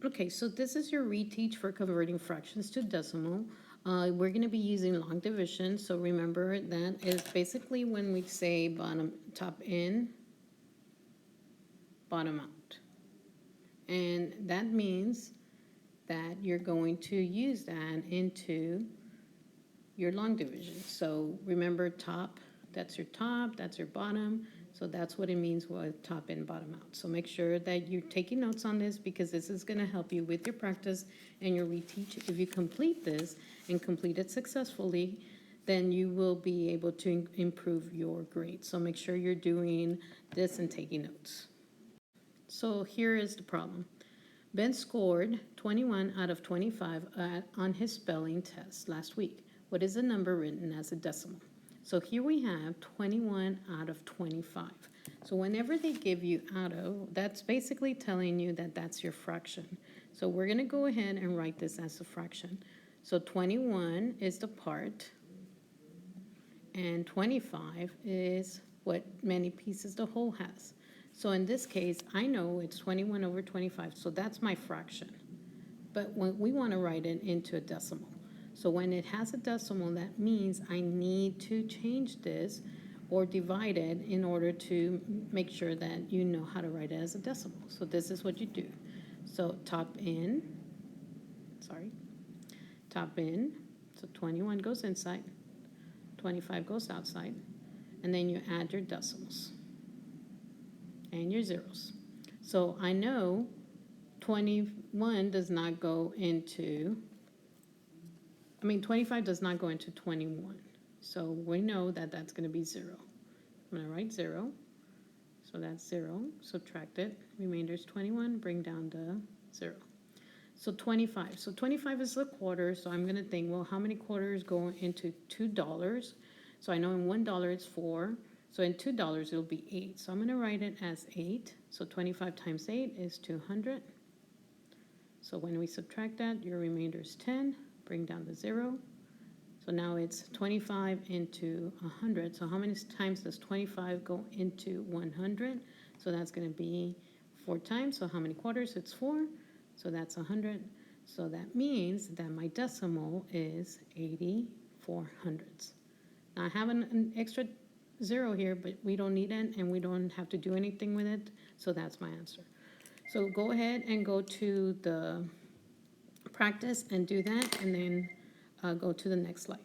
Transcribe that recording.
Okay, so this is your reteach for converting fractions to decimal. We're going to be using long division, so remember that is basically when we say bottom, top in, bottom out. And that means that you're going to use that into your long division. So remember top, that's your bottom. So that's what it means with top in, bottom out. So make sure that you're taking notes on this because this is going to help you with your practice and your reteach. If you complete this and complete it successfully, then you will be able to improve your grade. So make sure you're doing this and taking notes. So here is the problem. Ben scored 21 out of 25 on his spelling test last week. What is the number written as a decimal? So here we have 21 out of 25. So whenever they give you out of, that's basically telling you that that's your fraction. So we're going to go ahead and write this as a fraction. So 21 is the part, and 25 is what many pieces the whole has. So in this case, I know it's 21 over 25, so that's my fraction. But when we want to write it into a decimal. So when it has a decimal, that means I need to change this or divide it in order to make sure that you know how to write it as a decimal. So this is what you do. So top in, so 21 goes inside, 25 goes outside, and then you add your decimals and your zeros. So I know 21 does not go into, 25 does not go into 21. So we know that that's going to be 0. I'm going to write 0. So that's 0. Subtract it. Remainder is 21. Bring down the 0. So 25. So 25 is the quarter. So I'm going to think, well, how many quarters go into $2? So I know in $1 it's 4. So in $2 it'll be 8. So I'm going to write it as 8. So 25 times 8 is 200. So when we subtract that, your remainder is 10. Bring down the 0. So now it's 25 into 100. So how many times does 25 go into 100? So that's going to be 4 times. So how many quarters? It's 4. So that's 100. So that means that my decimal is 84 hundredths. Now I have an extra 0 here, but we don't need it and we don't have to do anything with it. So that's my answer. So go ahead and go to the practice and do that, and then go to the next slide.